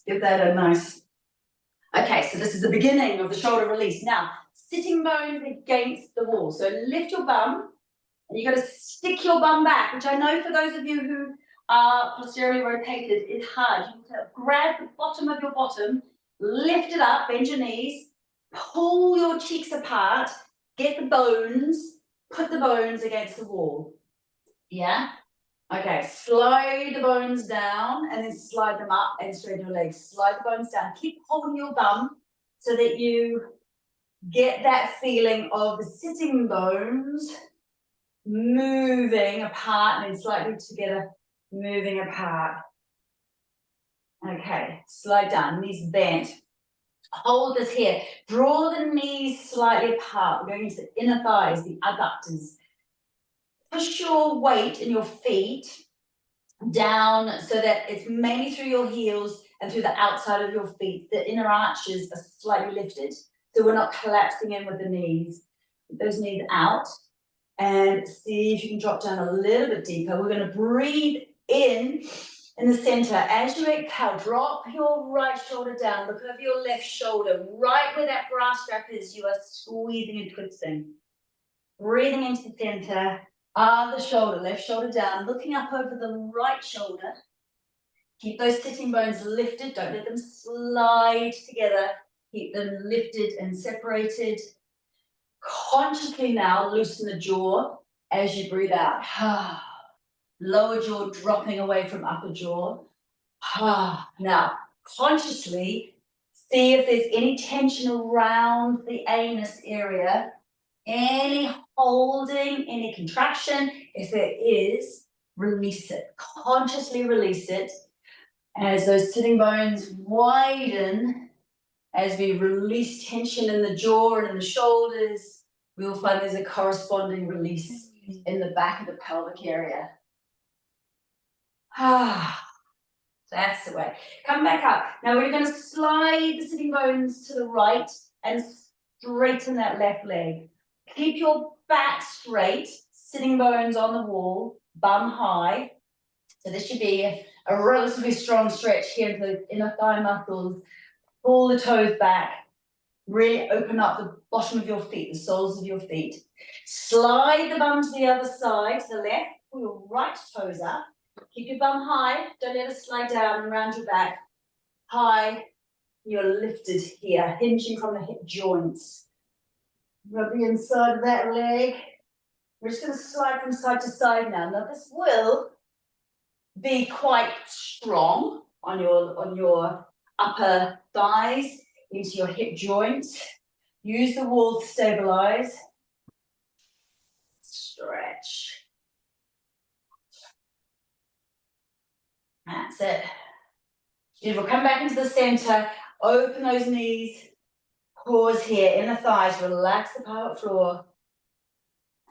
Give that a nice. Okay, so this is the beginning of the shoulder release. Now, sitting bones against the wall. So lift your bum, and you've got to stick your bum back, which I know for those of you who are posteriorly rotated is hard. You have to grab the bottom of your bottom, lift it up, bend your knees, pull your cheeks apart, get the bones, put the bones against the wall. Yeah? Okay, slide the bones down and then slide them up and straighten your legs. Slide the bones down. Keep holding your bum so that you get that feeling of the sitting bones moving apart and then slightly together, moving apart. Okay, slide down, knees bent. Hold this here. Draw the knees slightly apart. We're going into the inner thighs, the adductors. Push your weight in your feet down so that it's mainly through your heels and through the outside of your feet. The inner arches are slightly lifted, so we're not collapsing in with the knees. Get those knees out and see if you can drop down a little bit deeper. We're going to breathe in the center. As you exhale, drop your right shoulder down. Look over your left shoulder, right where that bra strap is. You are squeezing and twisting. Breathing into the center. The shoulder, left shoulder down, looking up over the right shoulder. Keep those sitting bones lifted, don't let them slide together. Keep them lifted and separated. Consciously now loosen the jaw as you breathe out. Lower jaw dropping away from upper jaw. Now, consciously see if there's any tension around the anus area. Any holding, any contraction, if there is, release it. Consciously release it. As those sitting bones widen, as we release tension in the jaw and in the shoulders, we will find there's a corresponding release in the back of the pelvic area. That's the way. Come back up. Now we're going to slide the sitting bones to the right and straighten that left leg. Keep your back straight, sitting bones on the wall, bum high. So this should be a relatively strong stretch here into the inner thigh muscles. Pull the toes back. Really open up the bottom of your feet, the soles of your feet. Slide the bum to the other side, to the left. Pull your right toes up. Keep your bum high. Don't let it slide down and round your back. High. You're lifted here, hinging from the hip joints. Rub the inside of that leg. We're just going to slide from side to side now. Now this will be quite strong on your upper thighs, into your hip joints. Use the wall to stabilize. Stretch. That's it. Beautiful. Come back into the center. Open those knees. Pause here, inner thighs, relax the pelvic floor,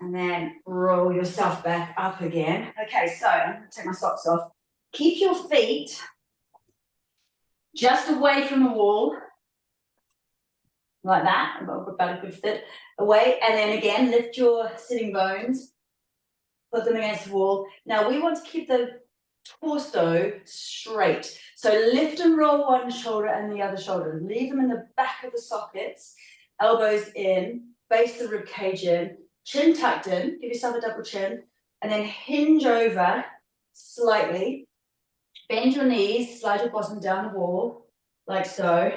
and then roll yourself back up again. Okay, so I'm going to take my socks off. Keep your feet just away from the wall, like that, about a good fit away, and then again, lift your sitting bones, put them against the wall. Now we want to keep the torso straight. So lift and roll one shoulder and the other shoulder. Leave them in the back of the sockets, elbows in, base the rib cage in, chin tucked in, give yourself a double chin, and then hinge over slightly. Bend your knees, slide your bottom down the wall, like so.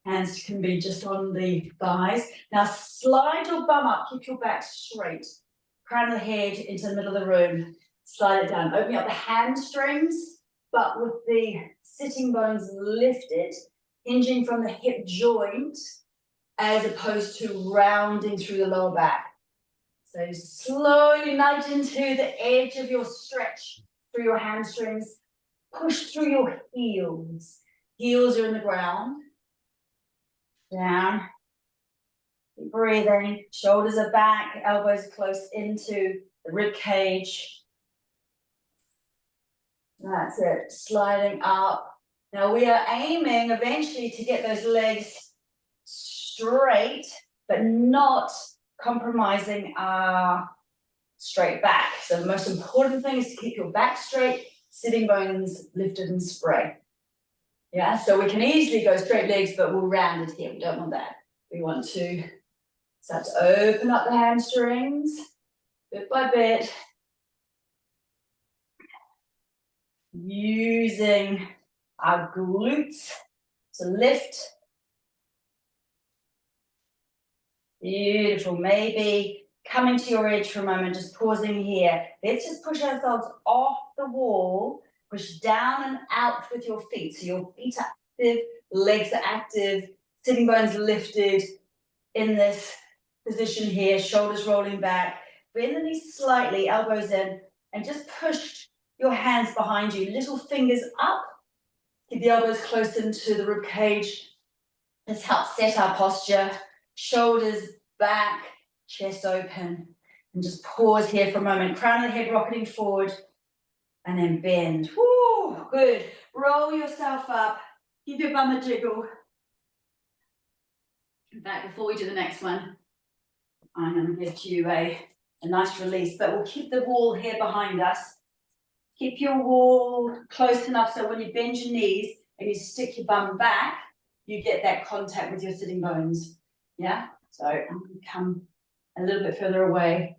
Hands can be just on the thighs. Now slide your bum up, keep your back straight. Crown of the head into the middle of the room. Slide it down, opening up the hamstrings, but with the sitting bones lifted, hinging from the hip joint, as opposed to rounding through the lower back. So slowly nudge into the edge of your stretch through your hamstrings. Push through your heels. Heels are in the ground. Down. Keep breathing. Shoulders are back, elbows close into the rib cage. That's it, sliding up. Now we are aiming eventually to get those legs straight, but not compromising our straight back. So the most important thing is to keep your back straight, sitting bones lifted and spread. Yeah, so we can easily go straight legs, but we'll round it here. We don't want that. We want to start to open up the hamstrings bit by bit, using our glutes to lift. Beautiful. Maybe coming to your edge for a moment, just pausing here. Let's just push ourselves off the wall, push down and out with your feet. So your feet are active, legs are active, sitting bones lifted in this position here, shoulders rolling back. Bend the knees slightly, elbows in, and just push your hands behind you, little fingers up. Keep the elbows close into the rib cage. This helps set our posture. Shoulders back, chest open, and just pause here for a moment. Crown of the head rocketing forward, and then bend. Woo, good. Roll yourself up. Give your bum a jiggle. In fact, before we do the next one, I'm going to give you a nice release, but we'll keep the wall here behind us. Keep your wall close enough so when you bend your knees and you stick your bum back, you get that contact with your sitting bones. Yeah? So I'm going to come a little bit further away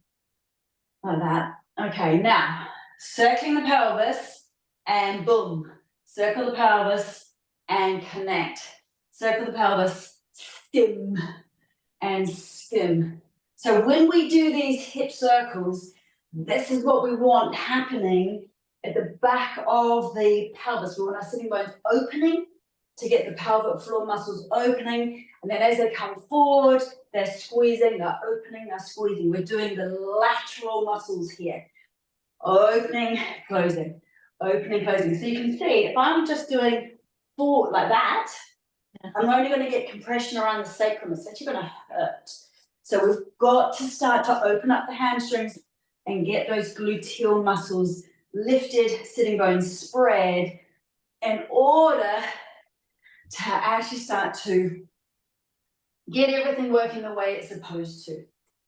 like that. Okay, now circling the pelvis and boom. Circle the pelvis and connect. Circle the pelvis, skim and skim. So when we do these hip circles, this is what we want happening at the back of the pelvis. We want our sitting bones opening to get the pelvic floor muscles opening. And then as they come forward, they're squeezing, they're opening, they're squeezing. We're doing the lateral muscles here. Opening, closing, opening, closing. So you can see, if I'm just doing forward like that, I'm only going to get compression around the sacrum. It's actually going to hurt. So we've got to start to open up the hamstrings and get those gluteal muscles lifted, sitting bones spread, in order to actually start to get everything working the way it's supposed to,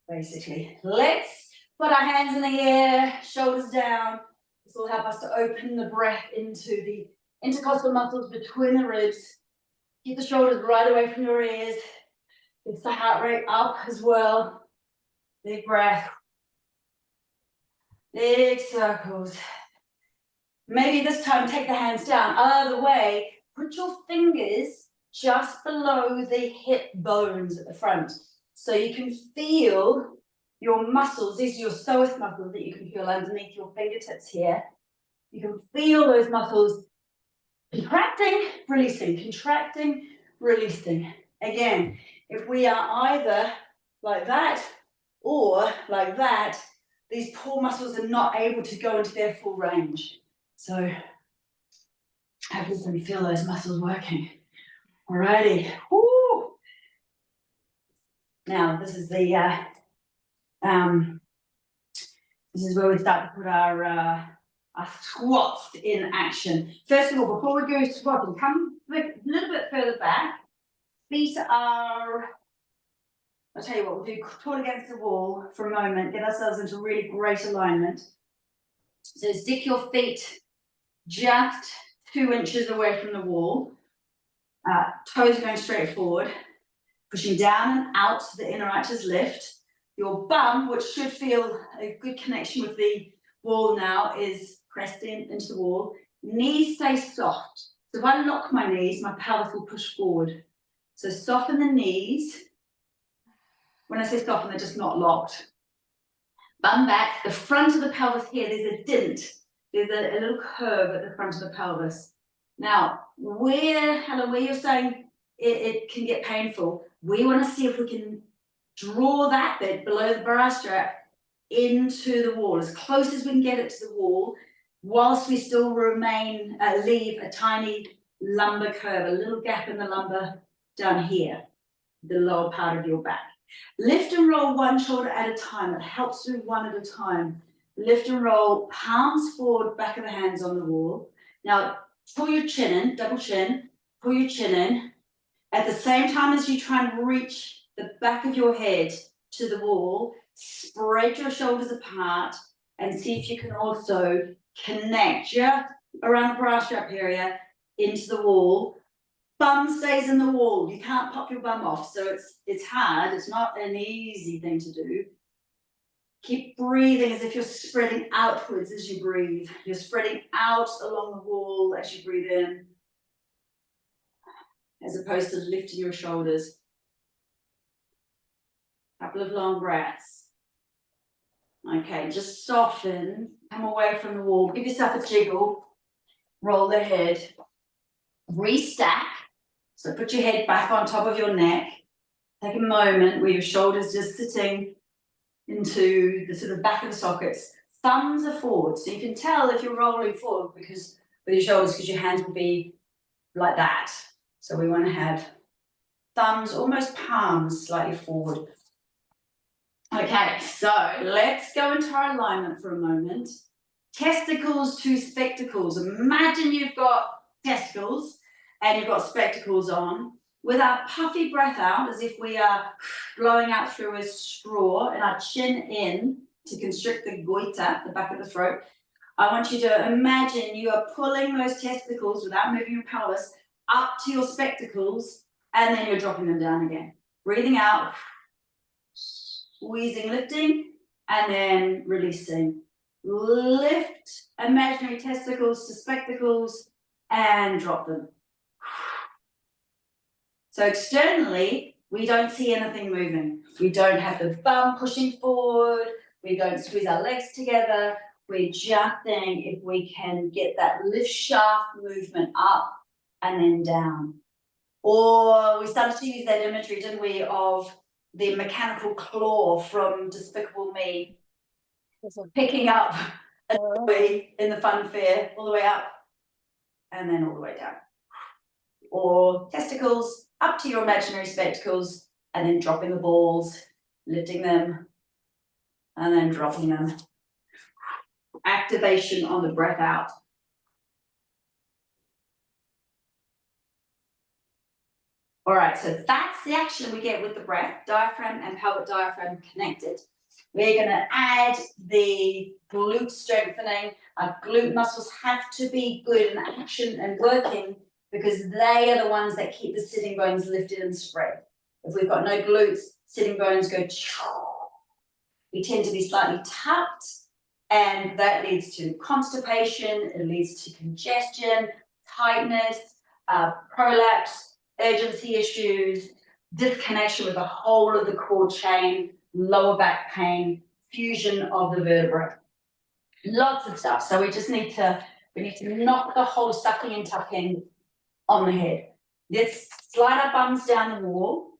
basically. Let's put our hands in the air, shoulders down. This will help us to open the breath into the intercostal muscles between the ribs. Keep the shoulders right away from your ears. It's the heart rate up as well. Big breath. Big circles. Maybe this time take the hands down. Other way, put your fingers just below the hip bones at the front. So you can feel your muscles. These are your psoas muscles that you can feel underneath your fingertips here. You can feel those muscles contracting, releasing, contracting, releasing. Again, if we are either like that or like that, these core muscles are not able to go into their full range. So hopefully you feel those muscles working. Alrighty. Woo. Now this is the this is where we start to put our squats in action. First of all, before we go squatting, come a little bit further back. Feet are, I'll tell you what, we'll do taut against the wall for a moment, get ourselves into really great alignment. So stick your feet just 2 inches away from the wall. Toes going straight forward, pushing down and out so the inner arches lift. Your bum, which should feel a good connection with the wall now, is pressed into the wall. Knees stay soft. So if I lock my knees, my pelvis will push forward. So soften the knees. When I say soften, they're just not locked. Bum back. The front of the pelvis here, there's a dint. There's a little curve at the front of the pelvis. Now, Helen, where you're saying it can get painful, we want to see if we can draw that bit below the bra strap into the wall, as close as we can get it to the wall, whilst we still leave a tiny lumbar curve, a little gap in the lumbar down here, the lower part of your back. Lift and roll one shoulder at a time. It helps do one at a time. Lift and roll, palms forward, back of the hands on the wall. Now, pull your chin in, double chin, pull your chin in. At the same time as you try and reach the back of your head to the wall, spread your shoulders apart and see if you can also connect just around the bra strap area into the wall Bum stays in the wall. You can't pop your bum off. So it's hard. It's not an easy thing to do. Keep breathing as if you're spreading outwards as you breathe. You're spreading out along the wall as you breathe in, as opposed to lifting your shoulders. Couple of long breaths. Okay, just soften, come away from the wall, give yourself a jiggle, roll the head, restack. So put your head back on top of your neck. Take a moment where your shoulders just sitting into the sort of back of the sockets. Thumbs are forward, so you can tell if you're rolling forward because with your shoulders, because your hands will be like that. So we want to have thumbs, almost palms slightly forward. Okay, so let's go into our alignment for a moment. Testicles to spectacles. Imagine you've got testicles and you've got spectacles on. With our puffy breath out, as if we are blowing out through a straw and our chin in to constrict the goiter, the back of the throat, I want you to imagine you are pulling those testicles without moving your pelvis up to your spectacles, and then you're dropping them down again. Breathing out, squeezing, lifting, and then releasing. Lift imaginary testicles to spectacles and drop them. So externally, we don't see anything moving. We don't have the bum pushing forward. We don't squeeze our legs together. We're just seeing if we can get that lift shaft movement up and then down. Or we started to use that imagery, didn't we, of the mechanical claw from Despicable Me, picking up a toy in the fun fair, all the way up and then all the way down. Or testicles up to your imaginary spectacles and then dropping the balls, lifting them, and then dropping them. Activation on the breath out. All right, so that's the action we get with the breath, diaphragm and pelvic diaphragm connected. We're going to add the glute strengthening. Our glute muscles have to be good in action and working because they are the ones that keep the sitting bones lifted and spread. If we've got no glutes, sitting bones go, we tend to be slightly tucked, and that leads to constipation, it leads to congestion, tightness, prolapse, urgency issues, disconnection with the whole of the core chain, lower back pain, fusion of the vertebra. Lots of stuff. So we need to knock the whole sucking and tucking on the head. Let's slide our bums down the wall.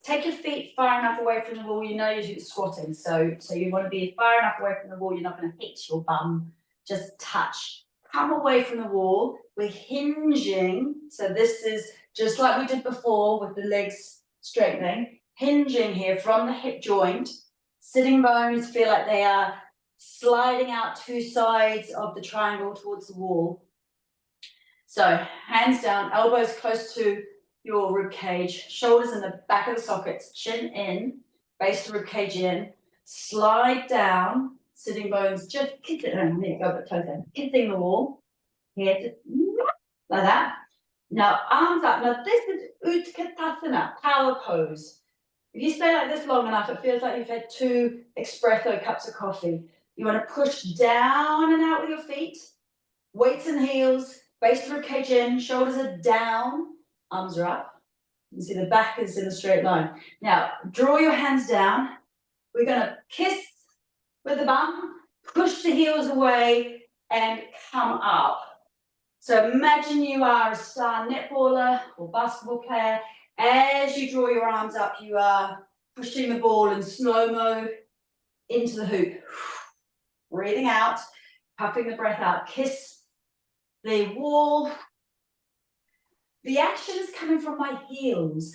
Take your feet far enough away from the wall. You know you're squatting, so you want to be far enough away from the wall. You're not going to hit your bum. Just touch. Come away from the wall. We're hinging. So this is just like we did before with the legs straightening. Hinging here from the hip joint. Sitting bones feel like they are sliding out two sides of the triangle towards the wall. So hands down, elbows close to your rib cage, shoulders in the back of the sockets, chin in, base the rib cage in, slide down, sitting bones just kissing, there you go, but toes in, kissing the wall, here, just like that. Now arms up. Now this is Utkatasana, power pose. If you stay like this long enough, it feels like you've had 2 espresso cups of coffee. You want to push down and out with your feet, weights and heels, base the rib cage in, shoulders are down, arms are up. You can see the back is in a straight line. Now, draw your hands down. We're going to kiss with the bum, push the heels away, and come up. So imagine you are a star netballer or basketball player. As you draw your arms up, you are pushing the ball in slow-mo into the hoop. Breathing out, puffing the breath out. Kiss the wall. The action is coming from my heels,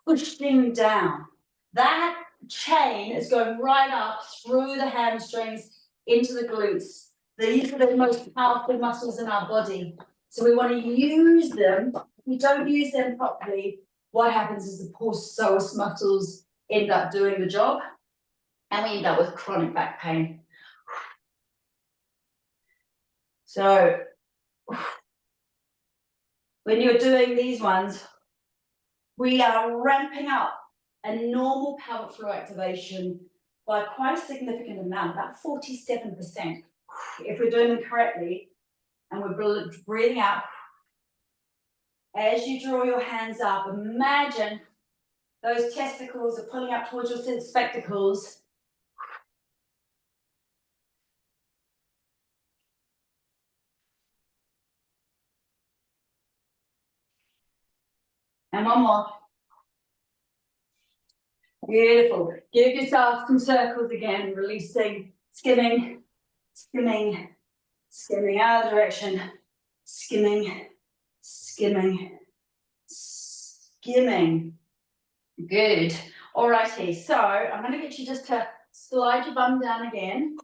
pushing down. That chain is going right up through the hamstrings into the glutes. These are the most powerful muscles in our body. So we want to use them. If we don't use them properly, what happens is the poor psoas muscles end up doing the job, and we end up with chronic back pain. So when you're doing these ones, we are ramping up a normal pelvic floor activation by quite a significant amount, about 47%. If we're doing them correctly, and we're breathing out. As you draw your hands up, imagine those testicles are pulling up towards your spectacles. And one more. Beautiful. Give yourself some circles again, releasing, skimming, skimming, skimming out of the direction, skimming, skimming, skimming. Good. Alrighty, so I'm going to get you just to slide your bum down again.